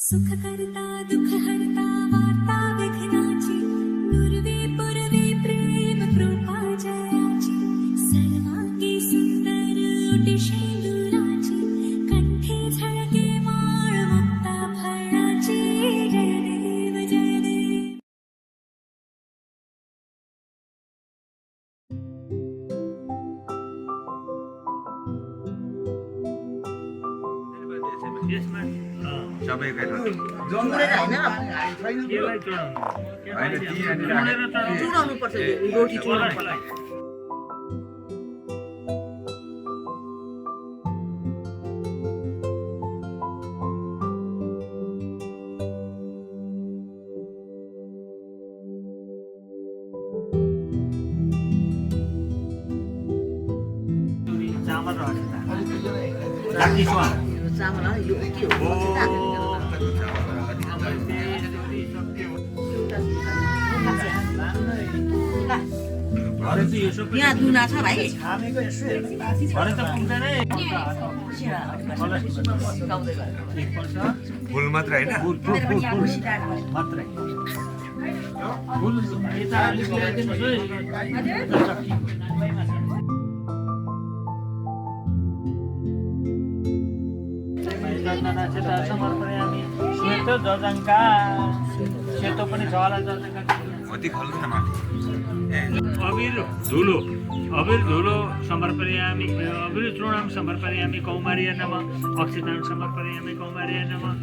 सुख करता दुख हरता वार्ता विघ्नाची पूर्वी पूर्वी प्रेम कृपा जयाची सर्वांगी सुंदर ओटी शेंदुराची कंठी झळके माळ मुक्ता फळाची जय देव जय देव. सबैका चुडाउनु पर्छ रोटी चुडाउनु पर्छ चामल रहेछ चामल यो के हो यहाँ दुना छ भाइ फुल मात्र होइन समर्पयामि सेतो जजङ्का सेतो पनि छ होला जजङ्का कति खालको छ माथि अबिर धुलो समर्पयामि अबिर चूर्णं समर्पयामि कौमार्य नमः अक्षतां समर्पयामि कौमार्य नमः.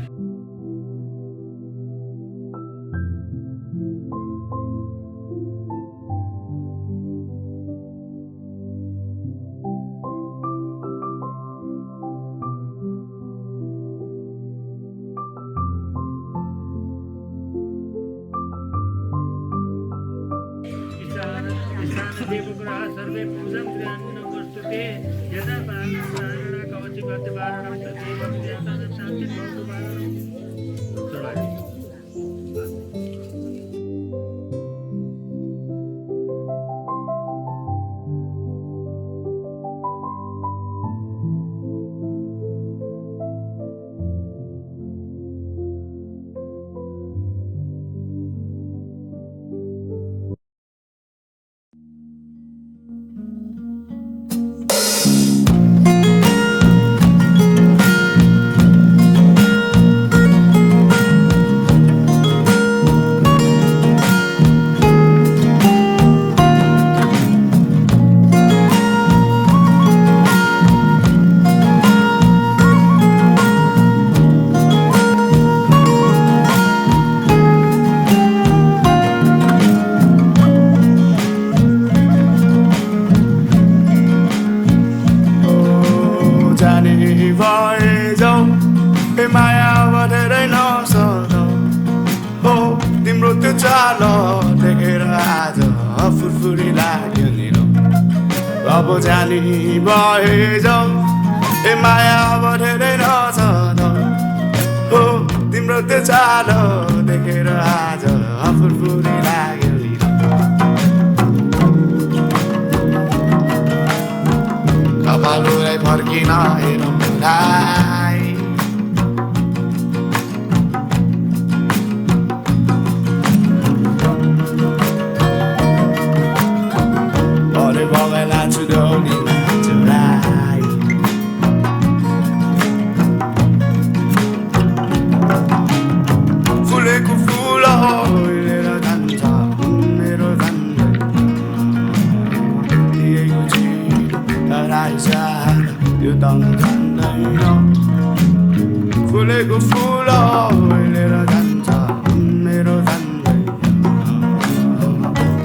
देवग्रह सर्वे पूजं क्रियान्विनं वस्तुते यदा पारणं प्राणा कवच गत पारणं तदेव ज्ञातं शान्ति भवतु पारणं. अब जानी भए जाऊ ए माया अब धेरै रहेछ हो तिम्रो त्यो चाल देखेर आज फुरफुरी लाग्यो नि कपालुलाई फर्किन हेरौँ फुलेको फुल लिएर जान्छ मेरो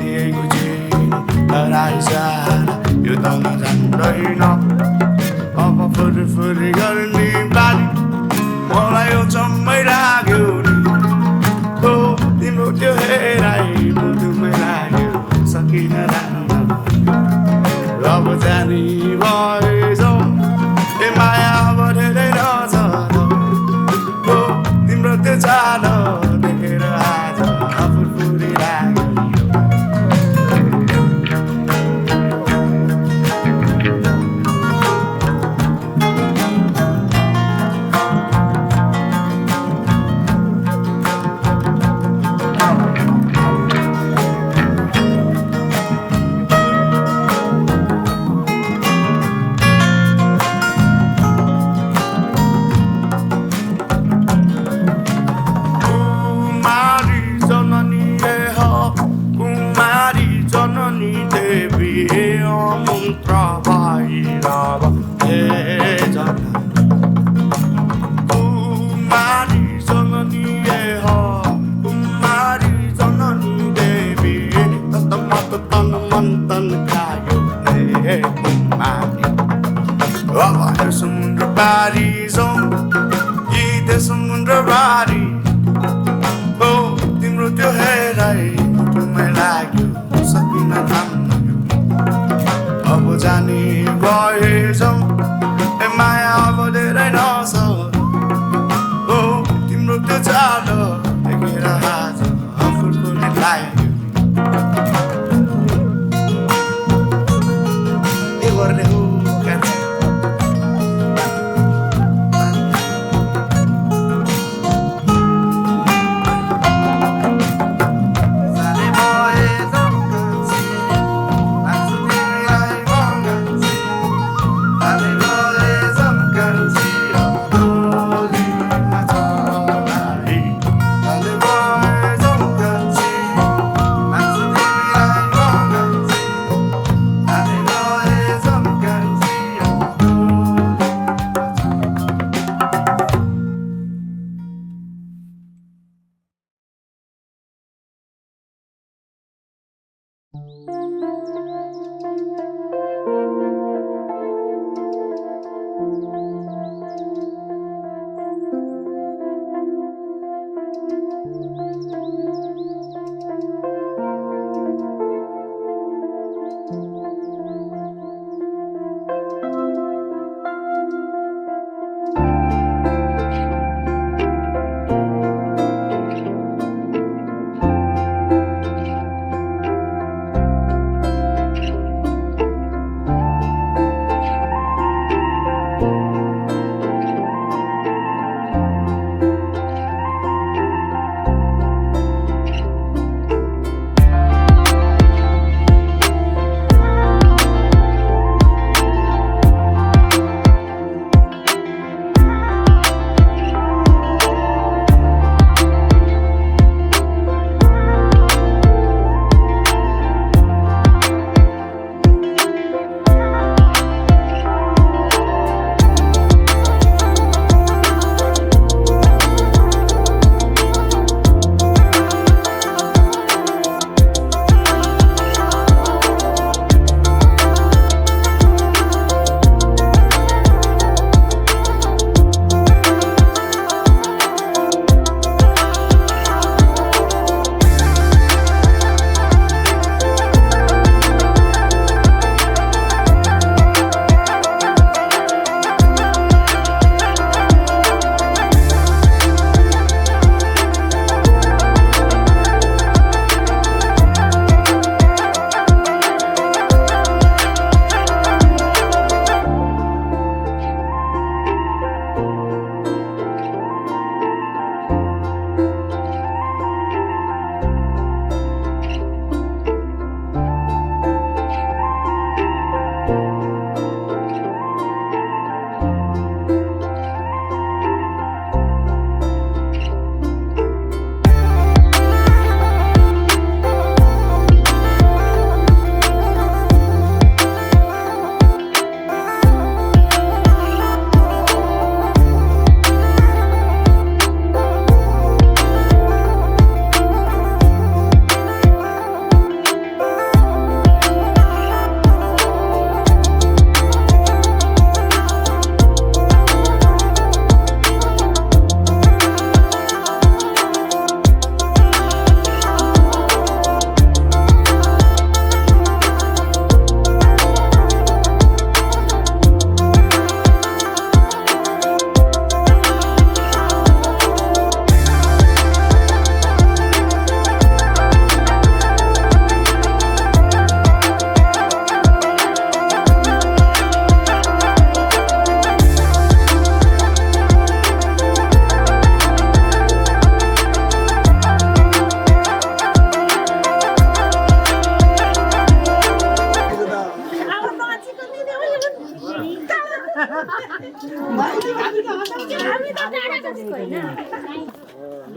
दिएको चिज यो त जान्दैन अब फुरी गर्ने बानी मलाई यो जम्मै लाग्यो नि हो तिम्रो त्यो हेराइ मुटुमै लाग्यो सकिन राख्न अब जानी भए जाऊ ए माया अब धेरै रहेछ हो तिम्रो त्यो चाल देखेर आज फुरफुरी लाग्यो बारी जाउँ यी समुद्रबारी हो तिम्रो त्यो हेराइ मुटुमै लाग्यो सकिन थाम्न अब जाने भए जाउँ ए माया अब धेरै नछ हो तिम्रो त्यो जाडो देखेर आज फुलफुली लाग्यो ए गर्ने हो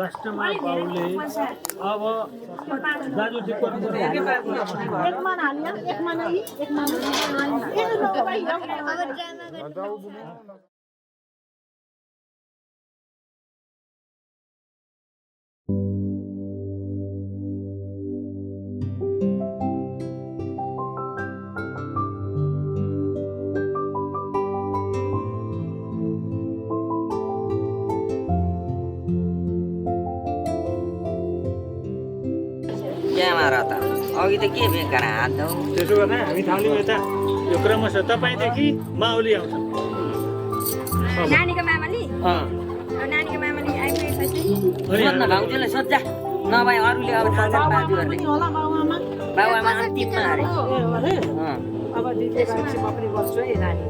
लास्टमा बाउले अब दाजु ठिक गर्नु एक मन हाल्यो एक मन त्यहाँ र त अघि त के बेकार हात धौ त्यसो गर्दा हामी थाल्यौँ यता यो क्रमशः तपाईँदेखि माउली आउँछ नानीको मामाली नानीको मामाली आइपुगेपछि सोध्न भाउजूलाई सोध्छ नभए अरूले अब थाहा छ बाजुहरूले होला बाउआमा बाबुआमा अन्तिममा अरे अरे अब दिदी बाछी म पनि गर्छु है नानी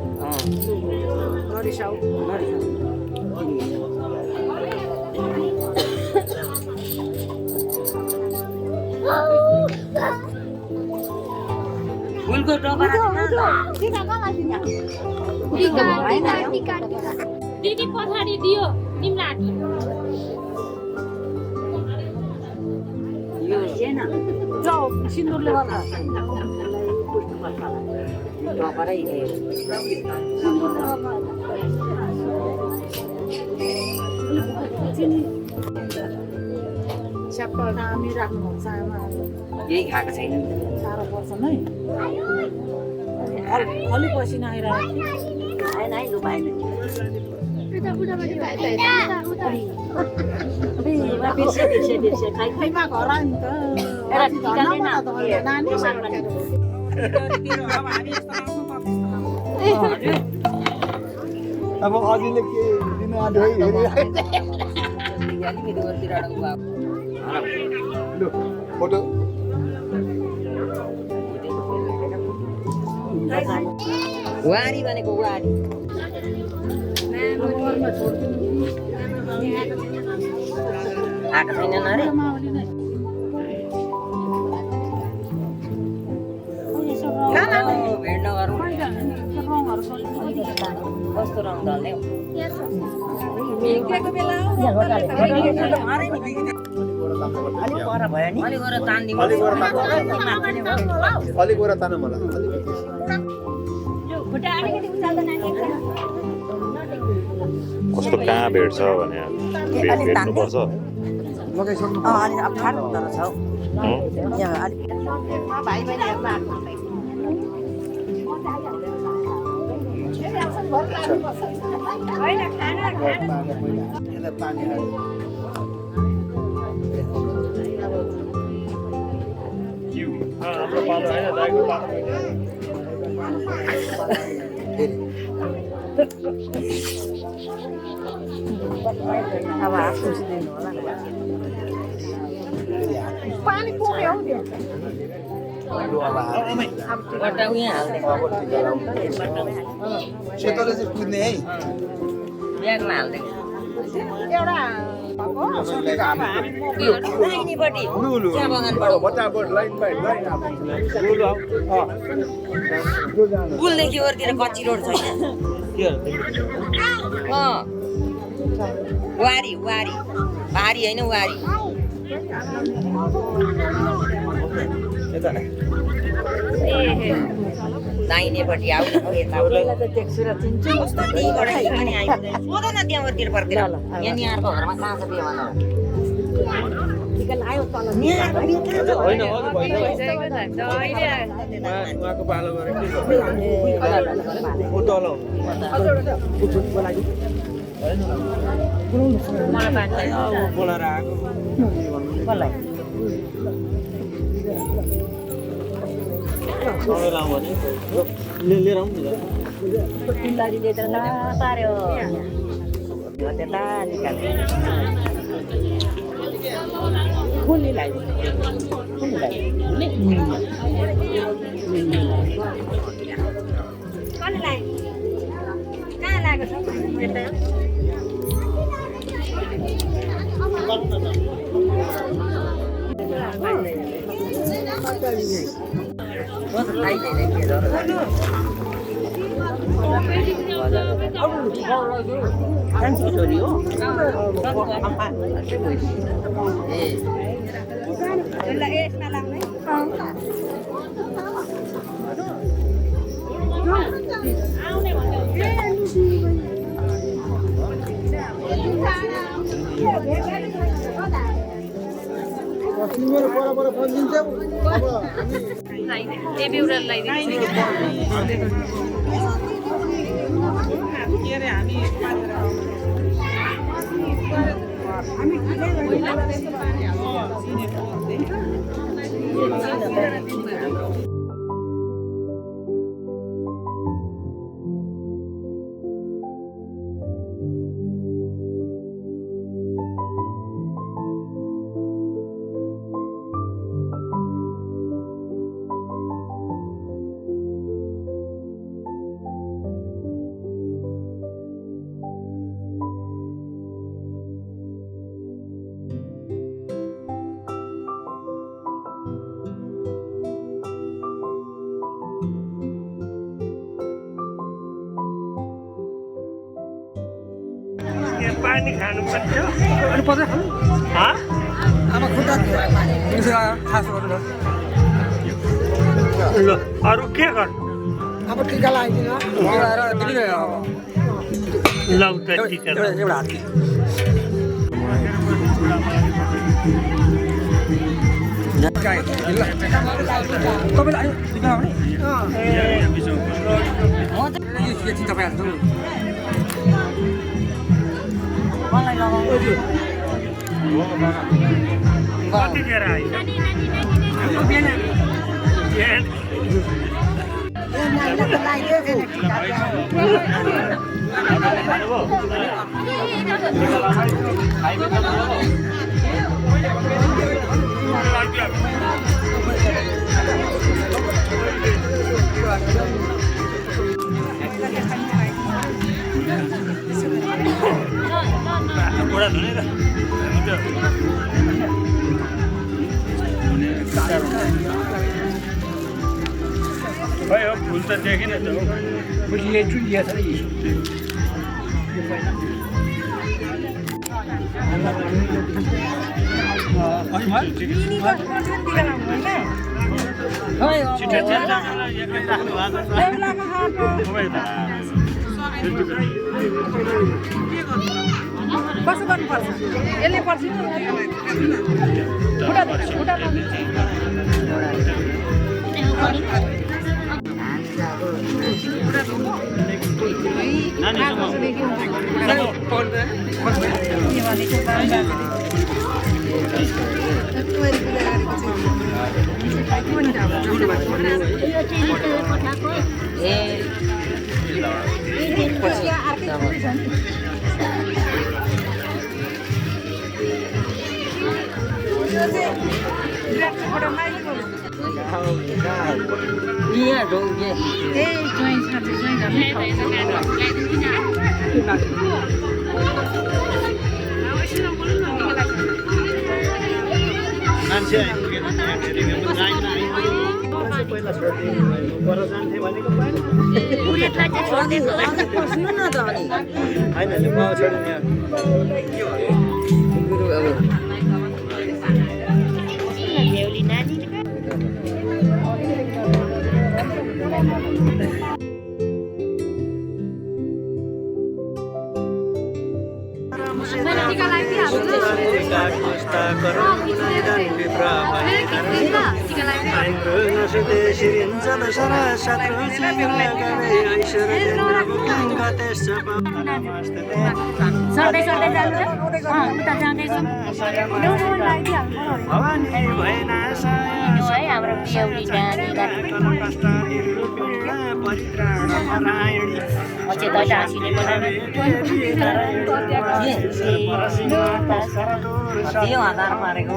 नरिसाउ फुलको टोकरा दिदी पछाडि दियो निम्ला यो हेन जाऊ सिन्दुरले गर्दा टोकरै स्याप दामी राख्नुहुन्छ आमाहरू केही खाएको छैन साह्रो पर्छ नै अलि पसिना आइरहेको आएन है लु पाएन बिर्से खैमा घर नि त नानी अब अघिले के दिन आयो लु फोटो वारी भनेको वारी आएको छैनन् अरे भेट नगरौँ कस्तो रङ दल्ने अलिक पर भयो नि अलिक गएर तान्दिनु अलिक गएर तान मलाई कस्तो कहाँ भेट्छ भने भेट्नुपर्छ अलिक अप्ठ्यारो हुँदो रहेछ हौ यहाँ अलिक भाइ बहिनीहरूमा हाम्रो पालो होइन दाइको पालो अब हात खुसिदिनु होला पानी पुग्यो बट्टा उयो हाल्ने सेतोले चाहिँ कुद्ने है ब्यागमा हाल्ने एउटा यो दाहिनेपट्टि चिया बगानबाट बट्टाबाट लाइन बाई लाइन पुलदेखि ओरतिर कच्ची रोड छैन वारी वारी भारी होइन वारी दाहिनेपट्टि आउँछ कस्तो त्यहीँबाट पनि आइपुग्दैन सोध न त्यहाँ ओरतिर पर्तिर यहाँ नि अर्को घरमा कहाँ छ त्यो भनेर होइन उहाँको पालो गरेर के गर्नु बोलाएर आएको सबैलाई भने लिएर आउँ नि पिल्लारीले त पार्यो त्यता निकाल्यो फुलीलाई कहाँ लागेको छ छोरी हो यसमा लाग्ने तिम्रो बराबर बनिन्छ अब ए बेउरालाई लगाइदिनु के अरे हामी पानी खानु पर्छ अनि पर्छ खानु आमा खुट्टा खास गर्नु ल अरू के गर्नु अब टिका लगाइदिनु लगाएर दिनु ल उता टिका एउटा हात तपाईँलाई टिका लगाउने मलाई लगाउनु कतिखेर आयो खै हो फुल त देखेन त कसो गर्नुपर्छ यसले पर्छ आधार मारेको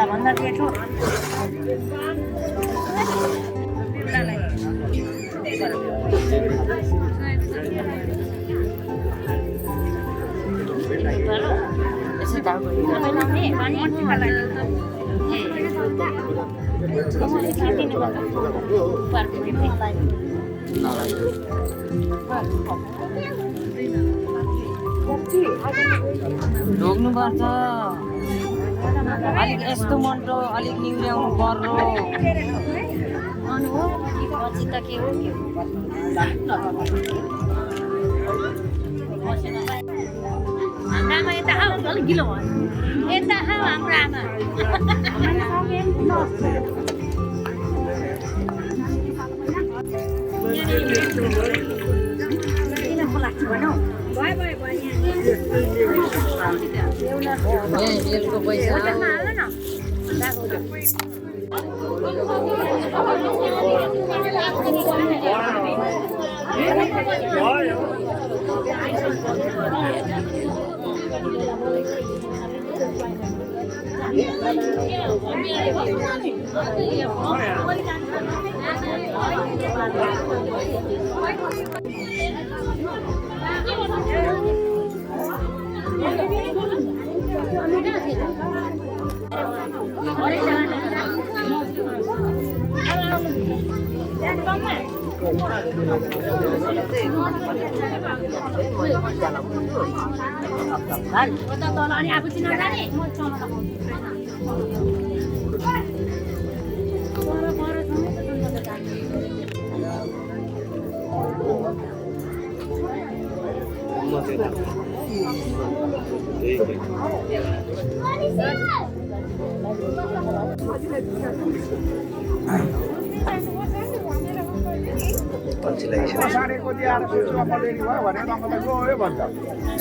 भन्दा जेठो ढोग्नुपर्छ अलिक यस्तो मन्टो अलिक निहुर्याउनु पर्यो पछि त के हो आमा यता आऊ अलिक गिलो भयो यता आऊ हाम्रो आमा यसको पैसा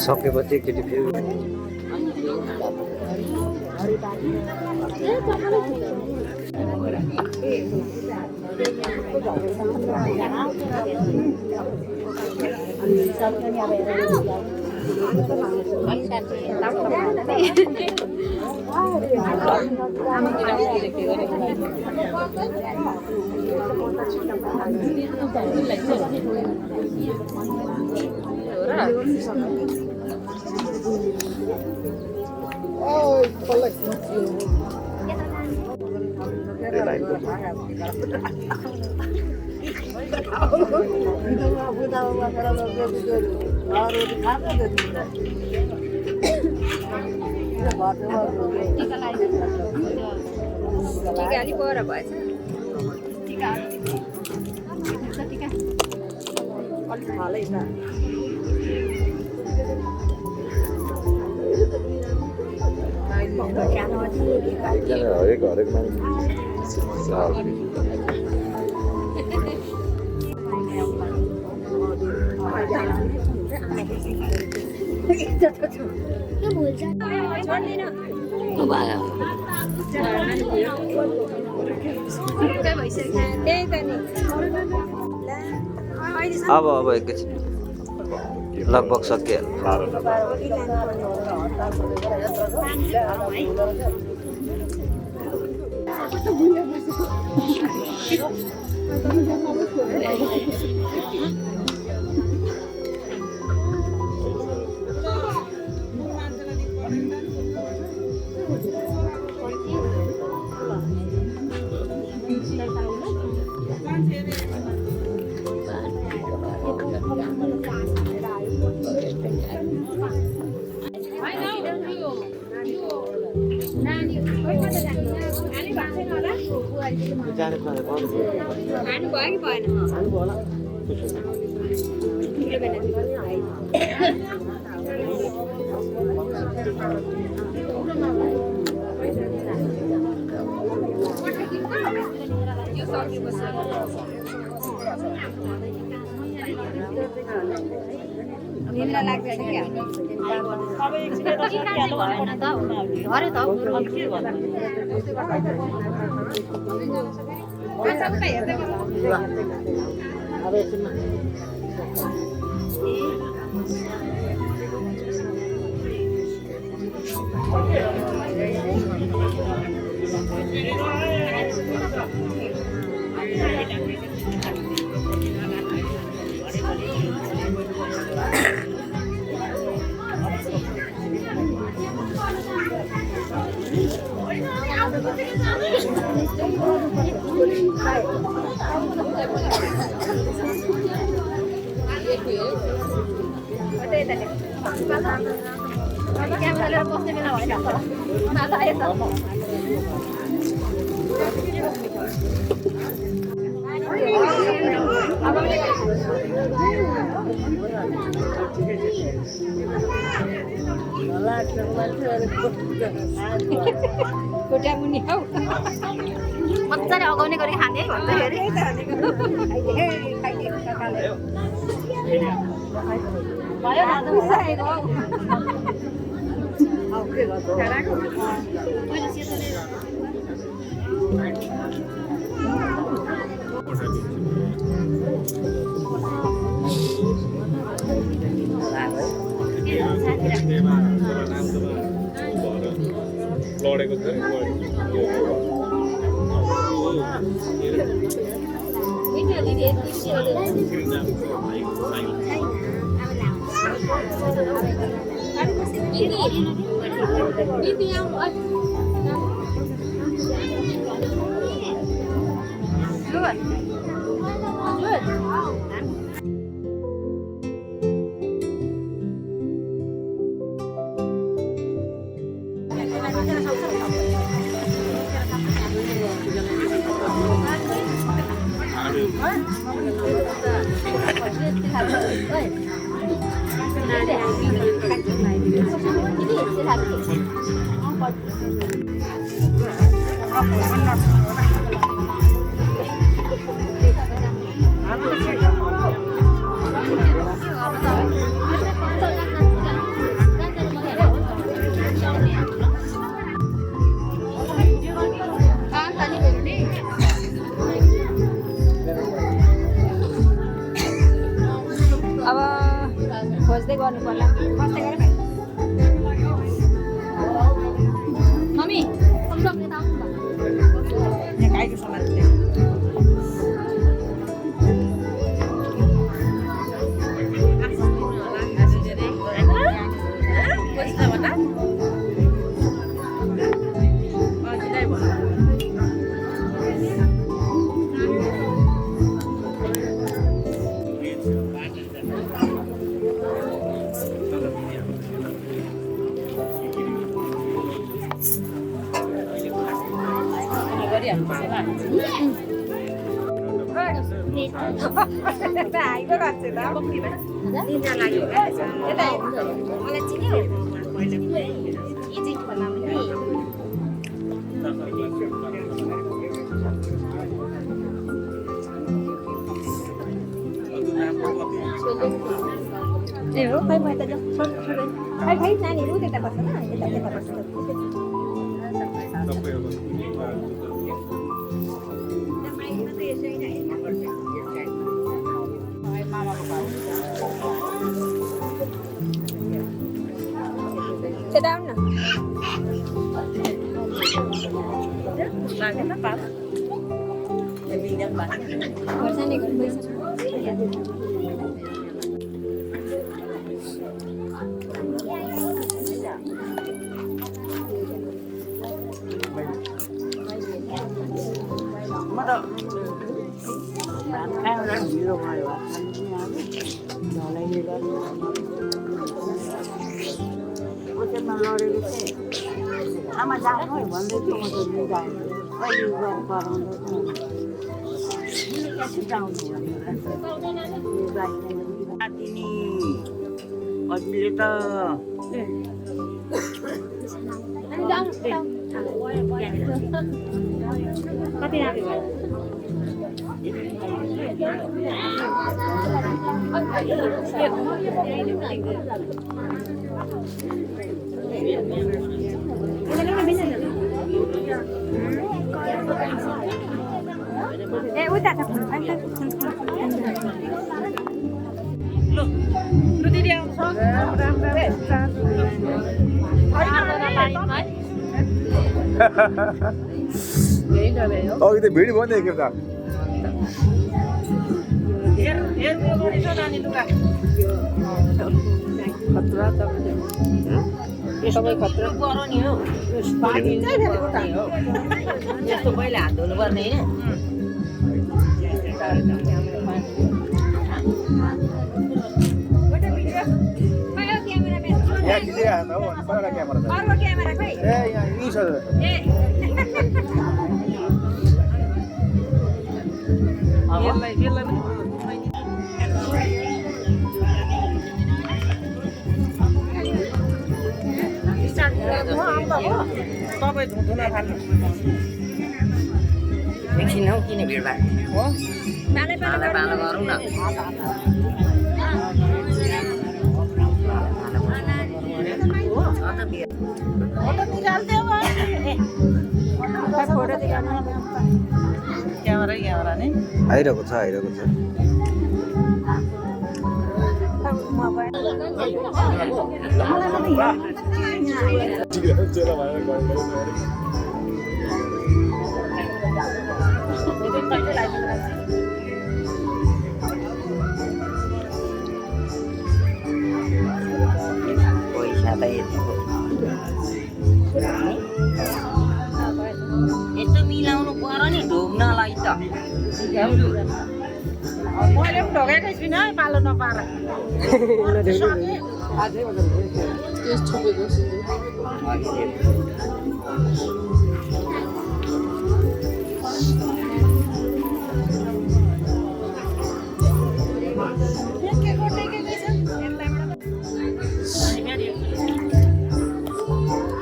सकेपछि केटी फेरि अलिक पर भएछ हरेक मान्छे अब एकैछिन लगभग सकियो खानु भयो कि भएन निन्द्रा लाग्दैन क्या अरे त मुनि हौ मजाले अगाउने गरी खाने है भन्दाखेरि लडेको छ अब खोज्दै गर्नु पर्ला कस्तै गरे मम्मी हम लोग के दाम यहाँ गाईको सामान ए हो खै म त खै खै नानीहरू त्यता बस्छ न यता बस्छ Sit down now. आमा जानु है भन्दै थियो म त जानु कहिले गराउँदै तिमी अहिले त कति राख्यो ए उता छ लु दिदी आउँछ अघि त भिड भयो नि एकपल्ट यस्तो पहिला हात धुनु पर्ने होइन अहिले आएको हो पहिला क्यामेरा छ अर्को क्यामेरा खै ए यहाँ यही छ ए एकछिन हौ किन भिडभाड पालै पाला पाला गरौँ न फोटो दिलाउनु क्यामेरा नै आइरहेको छ चेला भएर गयो पैसा त यस्तो मिलाउनु पर्यो नि ढोग्नलाई त मैले पनि ढोगेकै छुइनँ है पालो नपाएर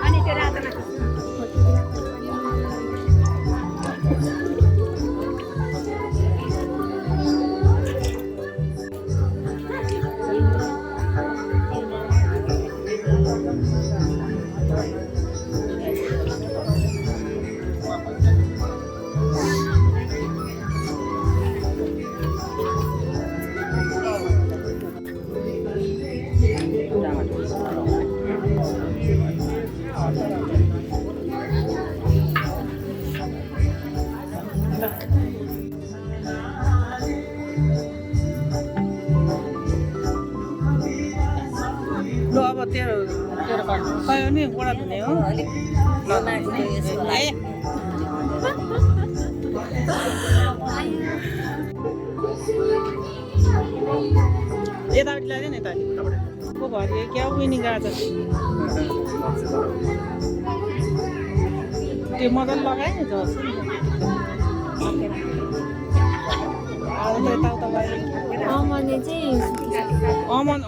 अनि त्यो रातमा ल अब तेरो कयो नि गोडा धुने हो यतापट्टि लाग्यो नि यता को भयो क्या विनिङ गएको छ त्यो मजाले लगायो नि जस यताउता लगायो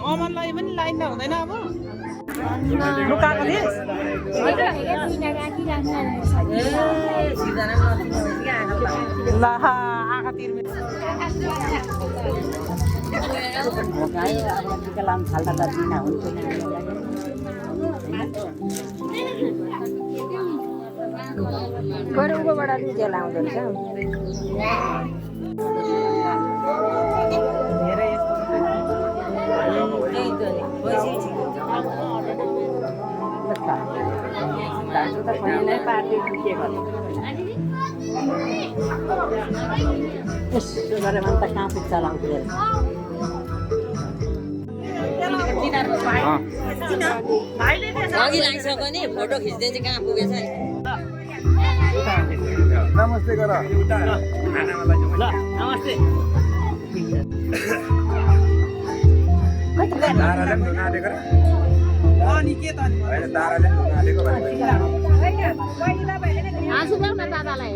अमनलाई पनि लाइन त हुँदैन अब लुकाएको थिएँ ल आँखा तिर्मे बरु उँभोबाट लुजेर आउँदो रहेछ धेरै यस्तो गरेर त कहाँ पुग्छ लाउँथ्यो अघि लागिसक्यो नि फोटो खिच्दै चाहिँ कहाँ पुगेछ नि नमस्ते गर नमस्ते ताराले पनि धुन आँटेको र अनि के त अनि होइन ताराले पनि धुन आँटेको हाँसु ल्याउ न दादालाई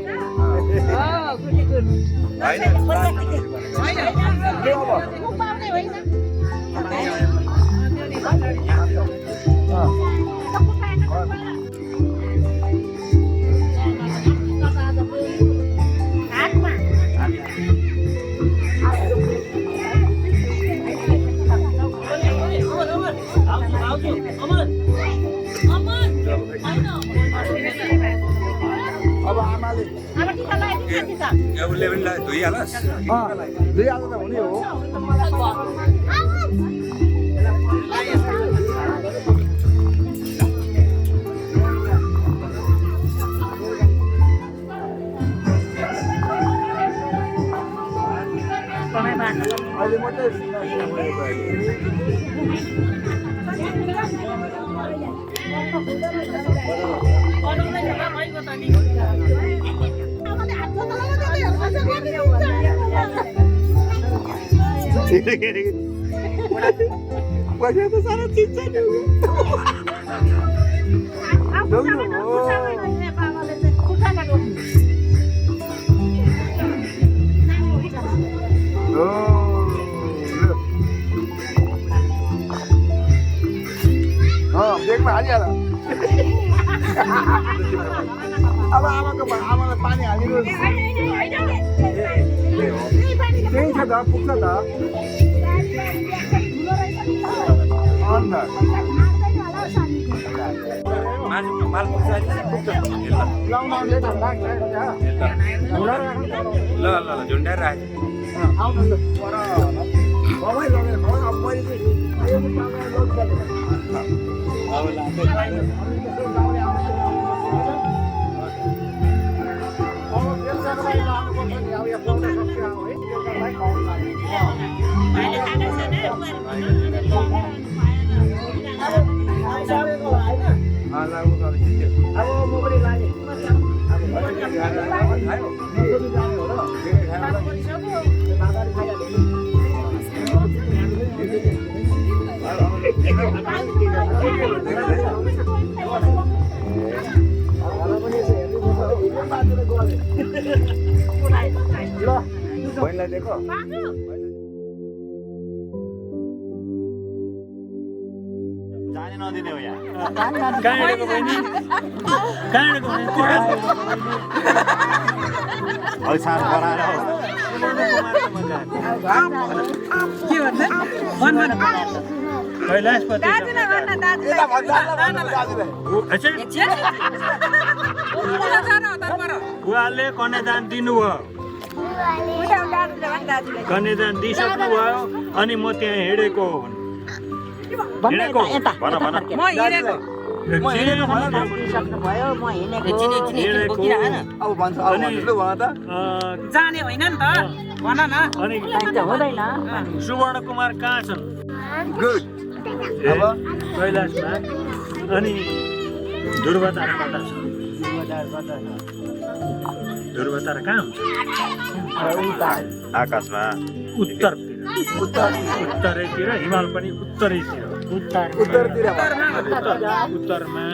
पाउने होइन अब आमाले उसले पनि धोइहालोस् दुई आज त हुने हो अहिले मात्रै पैसा त सारा चिन्छ नि ब्रेकमा हालिहाल अब आमालाई पानी हालिदिनु त्यही छ त पुग्छ त अन्त माल पुग्छ ल झुन्डाएर राखेँ बहिनीलाई देखो जाने नदिने हो यहाँ कहाँ हिँडेको बहिनी कहाँ हिँडेको बहिनी सानो बनाएर कैलाशपति बुवाले कन्यादान दिनुभयो कन्यादान दिइसक्नु भयो अनि म त्यहाँ हिँडेको जाने होइन नि त भन न सुवर्ण कुमार कहाँ छन् कैलाशमा अनि ध्रुव तारा कता छ ध्रुव तारा कहाँ हुन्छ आकाशमा उत्तरैतिर हिमाल पनि उत्तरैतिर उत्तरमा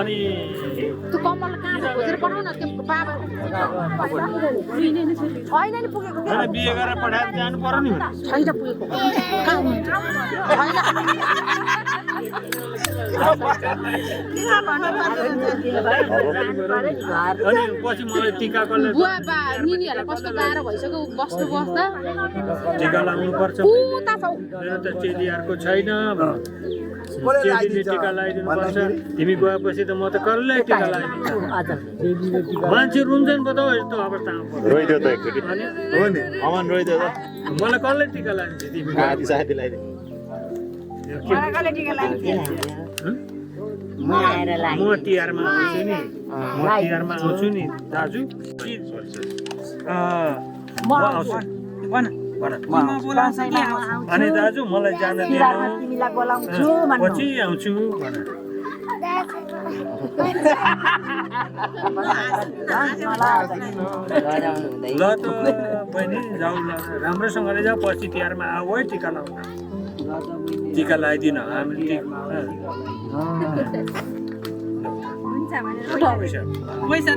अनि बिहे गरेर पठाएर जानु पर्यो नि अनि पछि मलाई टिका कसले टिका लाउनु पर्छ मेरो त चेलीहरूको छैन चेलीले टिका लगाइदिनु पर्छ तिमी गएपछि त म त कसले टिका लगाइदिन्छु मान्छे रुन्छन् पो त यस्तो अवस्थामा रोइदियो त एकचोटि हो नि अमन रोइदियो त मलाई कसले टिका लगाइदिन्छ तिमी साथी लगाइदिनु म तिहारमा आउँछु नि दाजु अनि दाजु मलाई जान दिनु पछि आउँछु ल त बहिनी जाऊ ल राम्रोसँगले जाऊ पछि तिहारमा आऊ है टिका लाउन टिका लगाइदिन हामीले पैसा